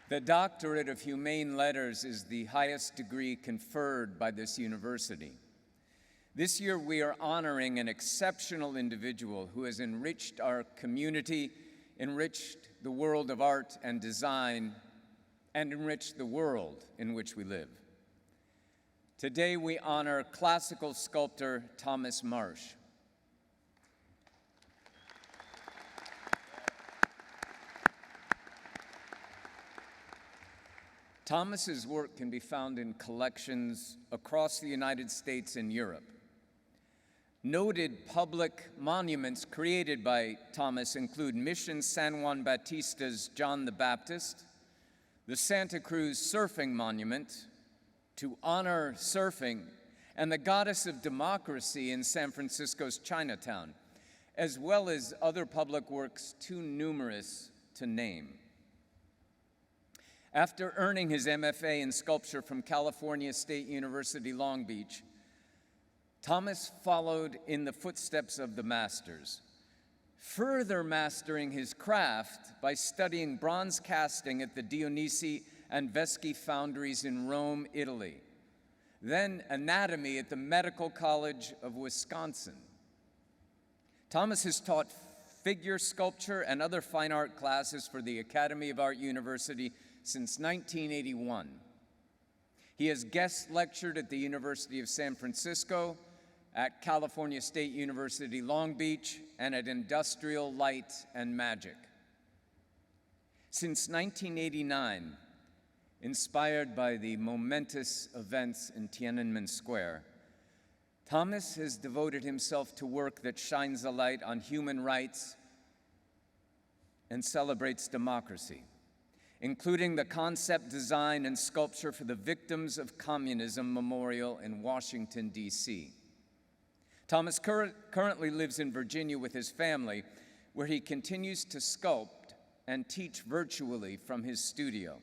The Doctorate of Humane Letters is the highest degree conferred by this university. This year we are honoring an exceptional individual who has enriched our community, enriched the world of art and design, and enriched the world in which we live. Today we honor classical sculptor Thomas Marsh. Thomas's work can be found in collections across the United States and Europe. Noted public monuments created by Thomas include Mission San Juan Bautista's John the Baptist, the Santa Cruz Surfing Monument to honor surfing, and the Goddess of Democracy in San Francisco's Chinatown, as well as other public works too numerous to name. After earning his MFA in sculpture from California State University, Long Beach, Thomas followed in the footsteps of the masters, further mastering his craft by studying bronze casting at the Dionisi and Veschi foundries in Rome, Italy, then anatomy at the Medical College of Wisconsin. Thomas has taught figure sculpture and other fine art classes for the Academy of Art University since 1981. He has guest lectured at the University of San Francisco, at California State University, Long Beach, and at Industrial Light and Magic. Since 1989, inspired by the momentous events in Tiananmen Square, Thomas has devoted himself to work that shines a light on human rights and celebrates democracy, including the concept design and sculpture for the Victims of Communism Memorial in Washington, D.C. Thomas currently lives in Virginia with his family, where he continues to sculpt and teach virtually from his studio.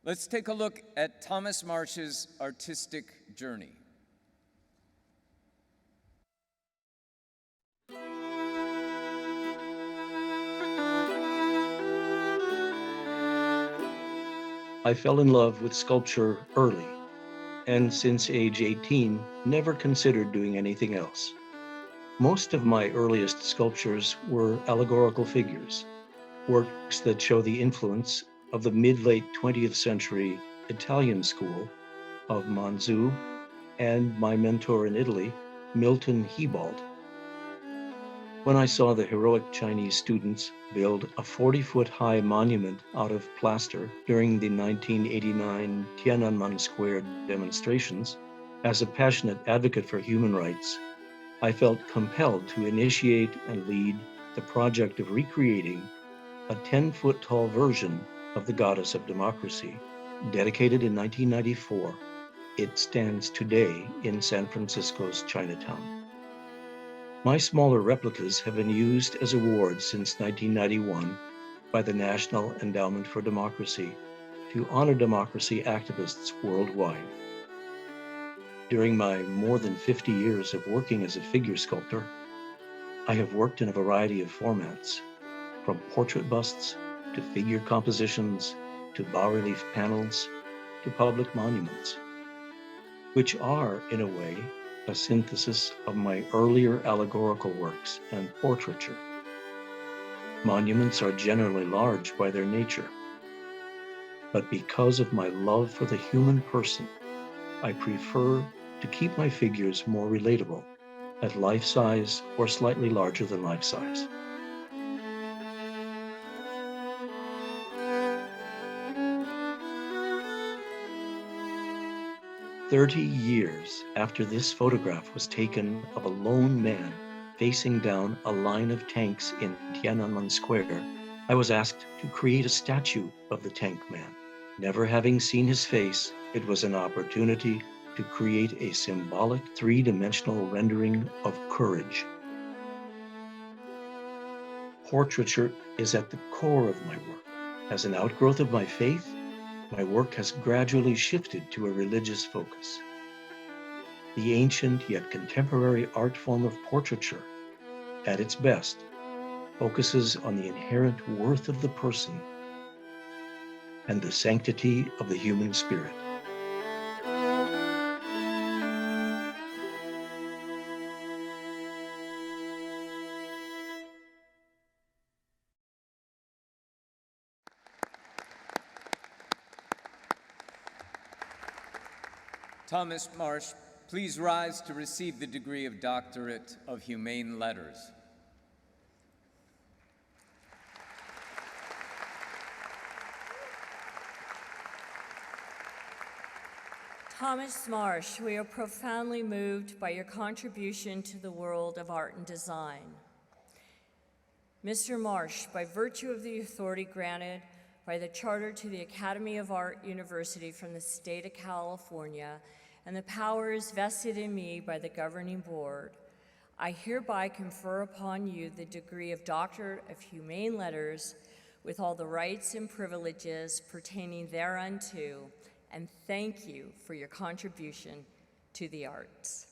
Let's take a look at Thomas Marsh's artistic journey. I fell in love with sculpture early, and since age 18, never considered doing anything else. Most of my earliest sculptures were allegorical figures, works that show the influence of the mid-late 20th century Italian school of Manzù and my mentor in Italy, Milton Hebald. When I saw the heroic Chinese students build a 40-foot-high monument out of plaster during the 1989 Tiananmen Square demonstrations, as a passionate advocate for human rights, I felt compelled to initiate and lead the project of recreating a 10-foot-tall version of the Goddess of Democracy, dedicated in 1994. It stands today in San Francisco's Chinatown. My smaller replicas have been used as awards since 1991 by the National Endowment for Democracy to honor democracy activists worldwide. During my more than 50 years of working as a figure sculptor, I have worked in a variety of formats, from portrait busts to figure compositions to bas-relief panels to public monuments, which are, in a way, a synthesis of my earlier allegorical works and portraiture. Monuments are generally large by their nature, but because of my love for the human person, I prefer to keep my figures more relatable, at life-size or slightly larger than life-size. "30 years after this photograph was taken of a lone man facing down a line of tanks in Tiananmen Square, I was asked to create a statue of the tank man. Never having seen his face, it was an opportunity to create a symbolic three-dimensional rendering of courage. Portraiture is at the core of my work. As an outgrowth of my faith, my work has gradually shifted to a religious focus. The ancient yet contemporary art form of portraiture, at its best, focuses on the inherent worth of the person. and the sanctity of the human spirit. Thomas Marsh, please rise to receive the degree of Doctorate of Humane Letters. Thomas Marsh, we are profoundly moved by your contribution to the world of art and design. Mr. Marsh, by virtue of the authority granted by the charter to the Academy of Art University from the state of California and the powers vested in me by the governing board, I hereby confer upon you the degree of Doctor of Humane Letters with all the rights and privileges pertaining thereunto, and thank you for your contribution to the arts.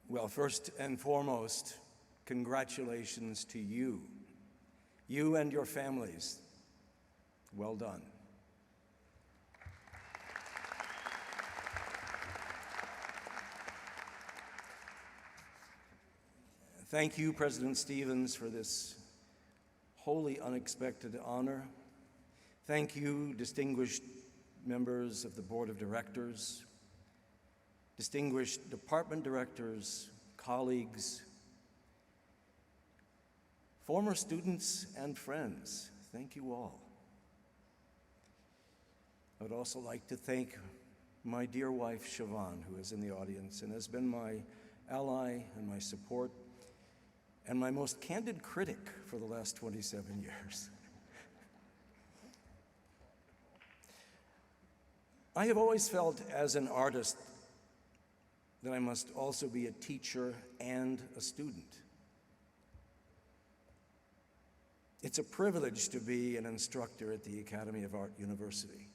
Well, first and foremost, congratulations to you and your families. Well done. Thank you, President Stevens, for this wholly unexpected honor. Thank you, distinguished members of the Board of Directors, distinguished department directors, colleagues, former students and friends. Thank you all. I would also like to thank my dear wife, Siobhan, who is in the audience and has been my ally and my support and my most candid critic for the last 27 years. I have always felt as an artist that I must also be a teacher and a student. It's a privilege to be an instructor at the Academy of Art University.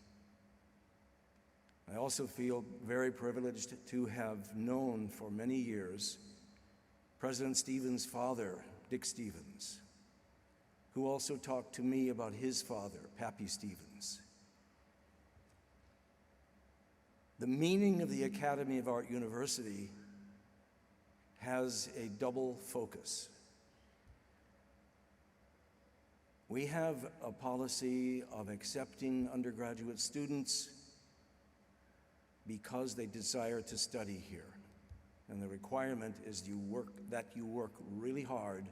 I also feel very privileged to have known for many years President Stevens' father, Dick Stevens, who also talked to me about his father, Pappy Stevens. The meaning of the Academy of Art University has a double focus. We have a policy of accepting undergraduate students because they desire to study here. And the requirement is you work really hard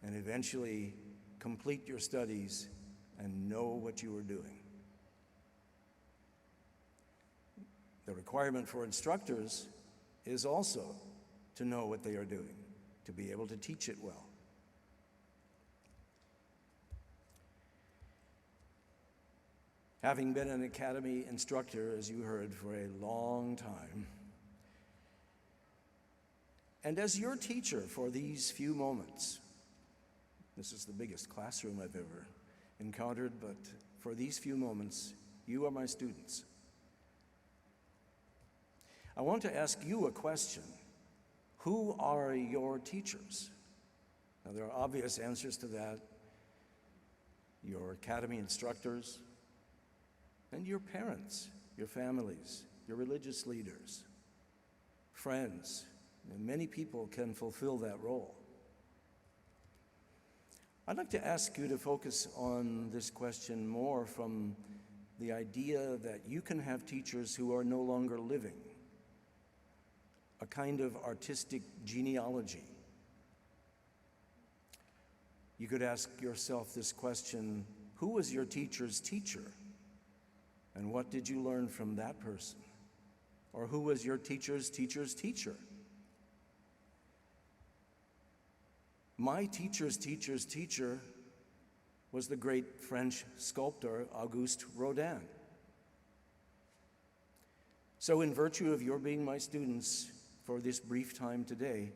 and eventually complete your studies and know what you are doing. The requirement for instructors is also to know what they are doing, to be able to teach it well. Having been an academy instructor, as you heard, for a long time, and as your teacher for these few moments, this is the biggest classroom I've ever encountered, but for these few moments, you are my students. I want to ask you a question. Who are your teachers? Now, there are obvious answers to that. Your academy instructors, and your parents, your families, your religious leaders, friends, and many people can fulfill that role. I'd like to ask you to focus on this question more from the idea that you can have teachers who are no longer living, a kind of artistic genealogy. You could ask yourself this question: who was your teacher's teacher? And what did you learn from that person? Or who was your teacher's teacher's teacher? My teacher's teacher's teacher was the great French sculptor Auguste Rodin. So in virtue of your being my students for this brief time today,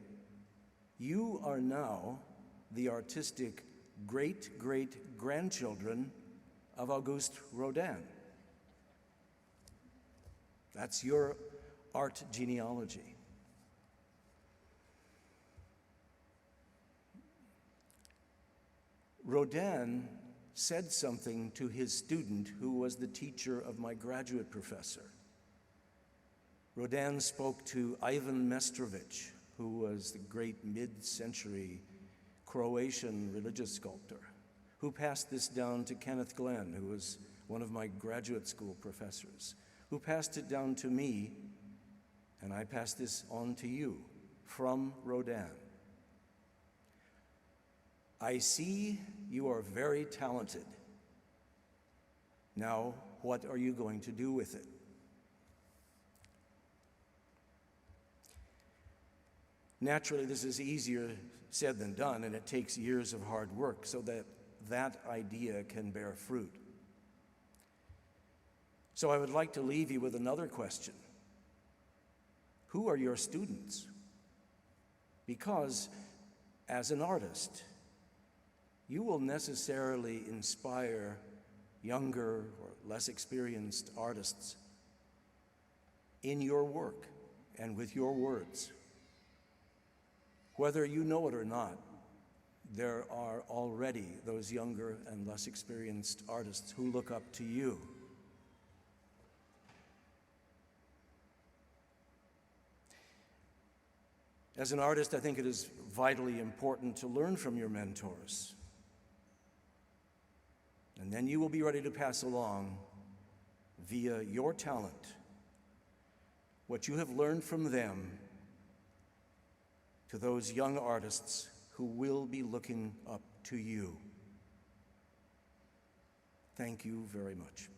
you are now the artistic great-great-grandchildren of Auguste Rodin. That's your art genealogy. Rodin said something to his student who was the teacher of my graduate professor. Rodin spoke to Ivan Mestrovich, who was the great mid-century Croatian religious sculptor, who passed this down to Kenneth Glenn, who was one of my graduate school professors, who passed it down to me, and I pass this on to you from Rodin. I see you are very talented. Now, what are you going to do with it? Naturally, this is easier said than done, and it takes years of hard work so that that idea can bear fruit. So I would like to leave you with another question. Who are your students? Because as an artist, you will necessarily inspire younger or less experienced artists in your work and with your words. Whether you know it or not, there are already those younger and less experienced artists who look up to you. As an artist, I think it is vitally important to learn from your mentors. And then you will be ready to pass along, via your talent, what you have learned from them to those young artists who will be looking up to you. Thank you very much.